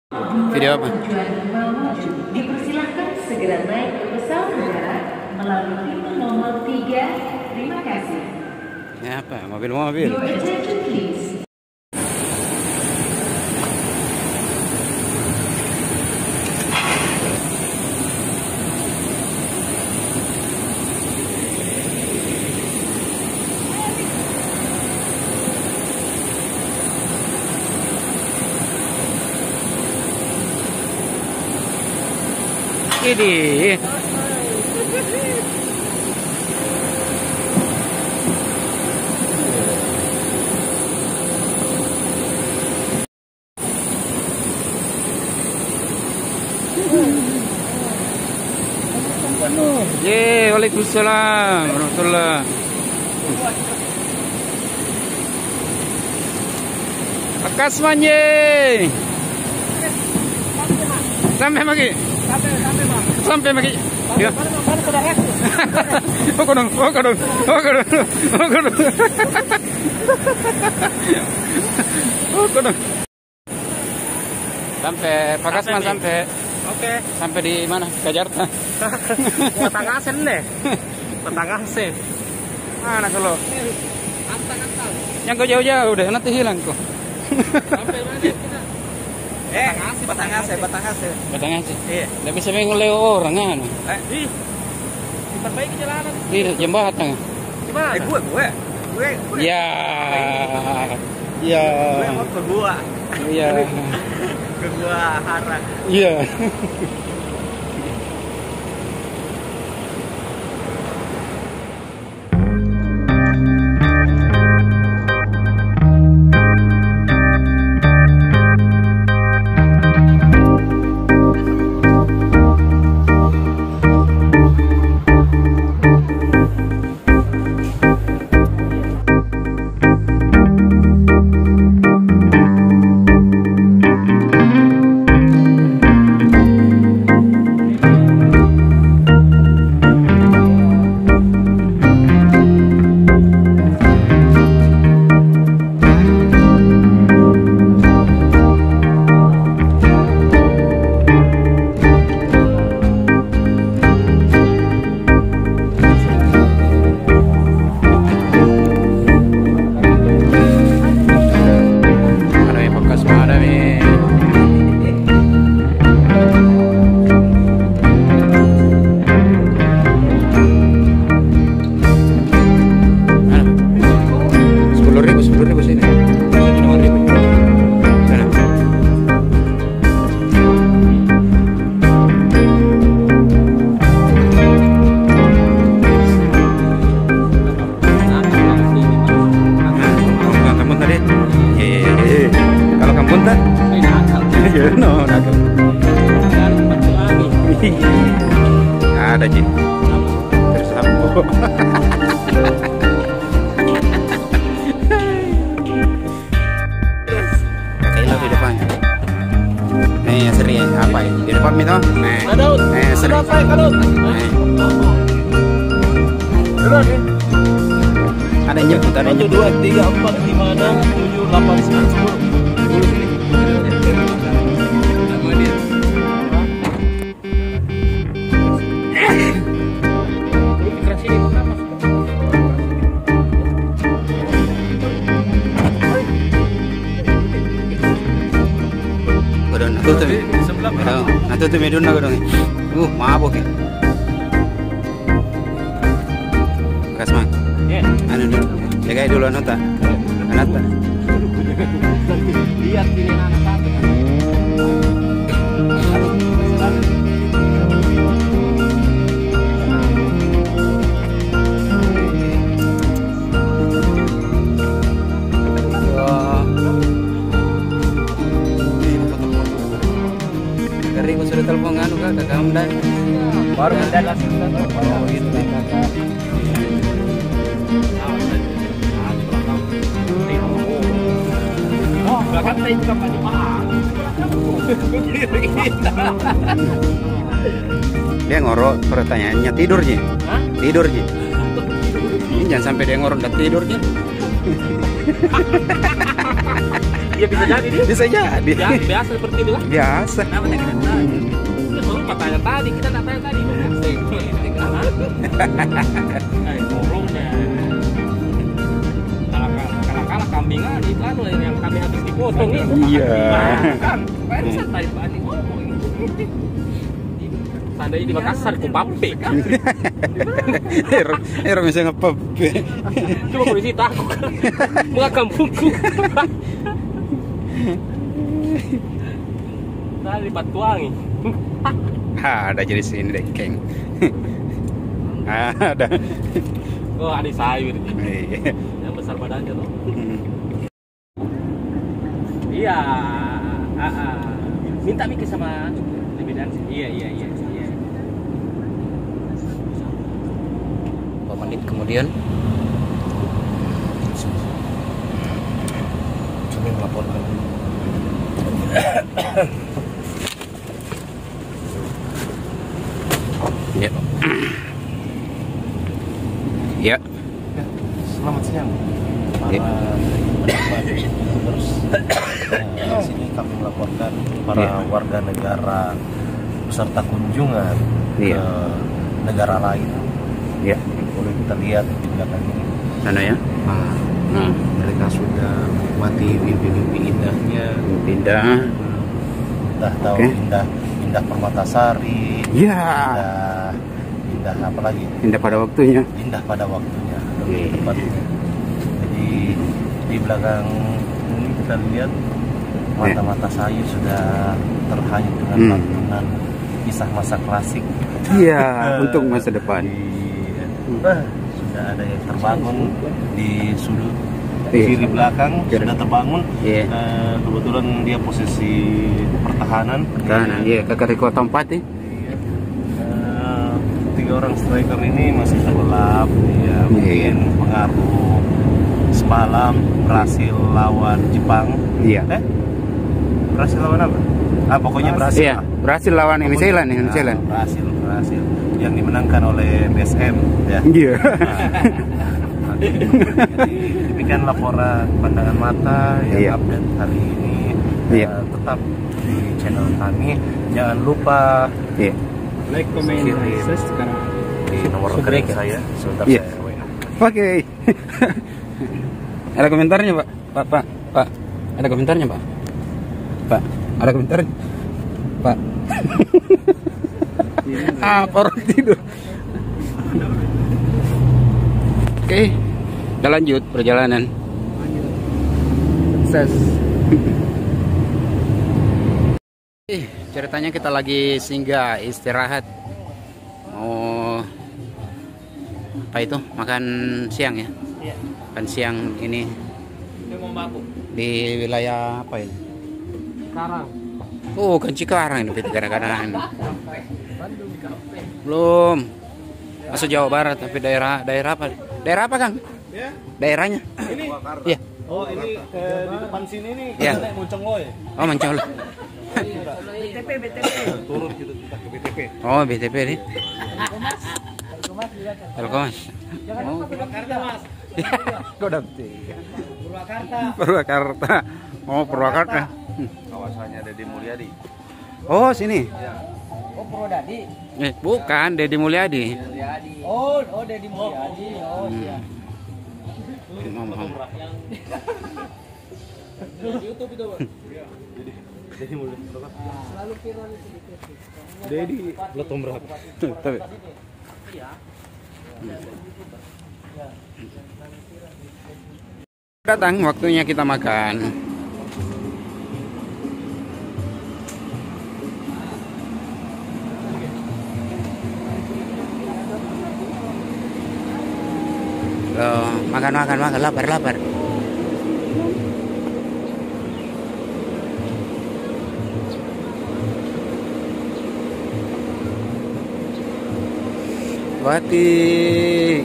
Video apa? Dipersilahkan segera naik ke pesawat udara melalui pintu nomor 3. Terima kasih. Ini apa? Mobil-mobil. Your attention please. Ini. Waalaikumsalam warahmatullah. Akasman ye. Sampai lagi. Sampai lagi. Ya. Oh kodong. Sampai Pak Kasman sampai. Oke. Sampai di mana? Jakarta. Batangasen deh. Batangasen. Mana kalau? Antal. Yang kau jauh-jauh udah nanti hilang kok. Sampai mana kita? Batangasen. Batangasen. Iya. Nggak bisa mengoleh orang kan? Diperbaiki jalanan. Di jembatan. Gimana? Gue. Ya. Ya. Gue mau ke gua. Iya. Ke gua Hara. Iya. Ada Ji. Tersampo. Kakak di depan. Nih seri apa ini? Di depan itu? Nih. Seri. Ada nyebut ada 1, 2, 3, 4, 5, 6, 7, 8, 9, 10. Tutup medun na dong. Mabok ya. Kasman. Anu dulu. Jaga dulu nota. Anata. Lihat pilih anak satu. Kering sudah telepon anu kak Hamdan. Baru Hamdan langsung telepon. Oh gitu kakak. Oh, belakang saya juga Pak Jemaah. Dia ngorok pertanyaannya tidur Ji. Tidur Ji. Ini jangan sampai dia ngorok dan tidur Ji. Dia bisa jadi dia. Bisa jadi. Ya, biasa seperti itu kan? Biasa. Kenapa tidak kita tahu? Kita lupa tanya tadi, kita tak tanya tadi. Burungnya. Kalau kambingan itu anu yang kami habis dipotong itu. Iya. Kan, barusan tadi Pak Andi ngomong. Tandanya di Makassar, ku pape kan. Ero bisa ngepep. Cuma polisi takut kan. Muka kampungku. Tadi di Batuangi. Ada jadi sini deh, Keng. Ada. Oh, ada sayur. Iya. Yang besar badannya tuh. Iya. Minta mikir sama bidan. Iya. Beberapa menit kemudian kami melaporkan ya. Ya. Selamat siang para youtubers. Di sini kami melaporkan para warga negara beserta kunjungan ke negara lain. Ya. Boleh kita lihat di belakang ini. Sana ya. Mereka sudah menikmati mimpi-mimpi indahnya. Pindah. Indah tahu indah Permatasari. Ya. Indah apa lagi? Indah pada waktunya. Indah pada waktunya. Lebih tepatnya. Jadi di belakang ini kita lihat mata-mata saya sudah terhanyut dengan lantunan kisah masa klasik. Iya, untuk masa depan. Sudah ada yang terbangun di sudut kiri belakang, sudah terbangun. Kebetulan dia posisi pertahanan. Iya, kakak kota 4 nih. Tiga orang striker ini masih terlelap. Ya, mungkin pengaruh semalam berhasil lawan Jepang. Iya. Berhasil lawan apa? Pokoknya berhasil. Iya, berhasil lawan New Zealand. Berhasil. Yang dimenangkan oleh BSM ya. Iya. Jadi demikian laporan pandangan mata yang update hari ini. Tetap di channel kami. Jangan lupa like, comment, subscribe di nomor rekening saya. Sebentar saya WA. Oke. Ada komentarnya, Pak? Pak. Ada komentarnya, Pak? Pak, ada komentarnya? Pak. Orang tidur. Oke. Kita lanjut perjalanan. Sukses. Ceritanya kita lagi singgah istirahat. Mau apa itu? Makan siang ya? Iya. Makan siang ini di wilayah apa ini? Sekarang. Oh, kan Cikarang ini kadang-kadang. Belum. Masuk Jawa Barat tapi daerah apa? Daerah apa, Kang? Daerahnya? Ini Iya. Oh, ini di depan sini nih Iya. Moncongloe. Oh, Mancolo. BTP. Turun gitu kita ke BTP. Oh, BTP nih. Telkomas. Oh, Purwakarta, Mas. Kodam. Purwakarta. Oh, Purwakarta. Kawasannya Deddy Mulyadi. Oh, sini. Oh, Purwodadi. Bukan Deddy Mulyadi. Oh, Deddy Mulyadi. Oh, iya. YouTube itu, Pak. Deddy Mulyadi. Selalu viral itu di Facebook. Deddy letom berapa? Tapi datang waktunya kita makan. Makan, lapar. Batik.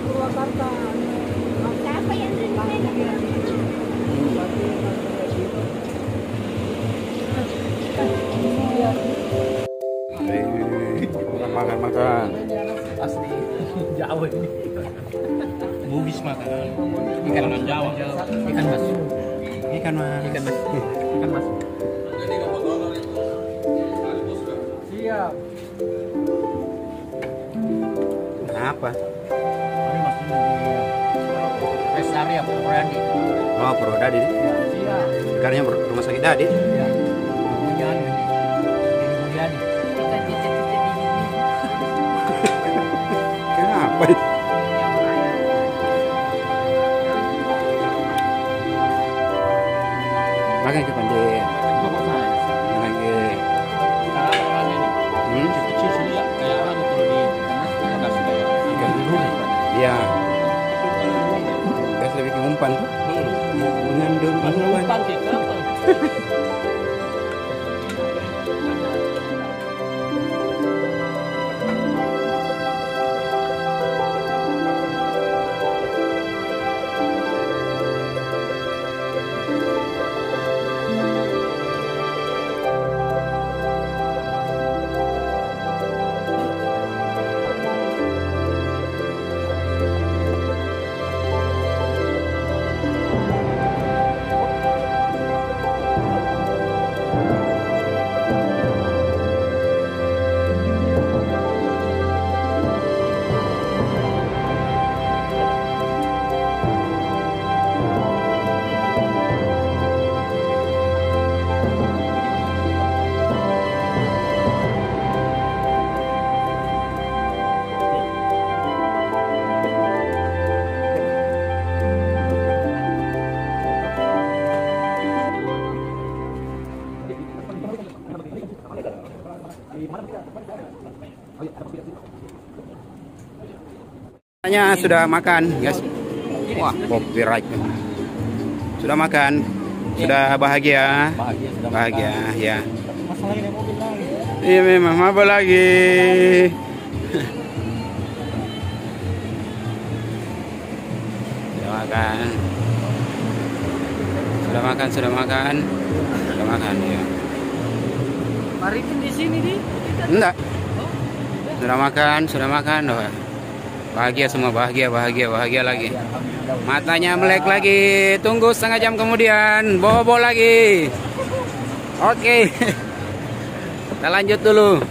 Purwakarta. Siapa yang Makan. Asli Jawa ini. Bugis makanan. Ikan Jawa. Ikan mas. Ikan mas. Ikan mas. Ikan mas. Siap. Apa? Ini mas ini di rest area Purwodadi. Oh, Purwodadi. Siap. Sekarangnya rumah sakit Dadi. Ya. Kemudian ini Mulyani. Kenapa itu? Makan ke pandai. Lagi. Hmm? Kecil sini ya kayak apa kalau di Bekasi kayak ikan biru. Iya. Biasa bikin umpan tuh. Mengandung umpan. Umpan kayak apa? Hanya sudah makan, guys. Wah, copyright. Sudah makan, sudah bahagia, Bahagia sudah bahagia, ya. masalah ini mobil lagi. Iya memang, apa lagi? Sudah makan, sudah makan, sudah makan, sudah makan, ya. Maritim di sini di. Enggak, sudah makan, oh. Bahagia semua, bahagia, bahagia, bahagia lagi. Matanya melek lagi. Tunggu setengah jam kemudian, bobo lagi. Oke. Kita lanjut dulu.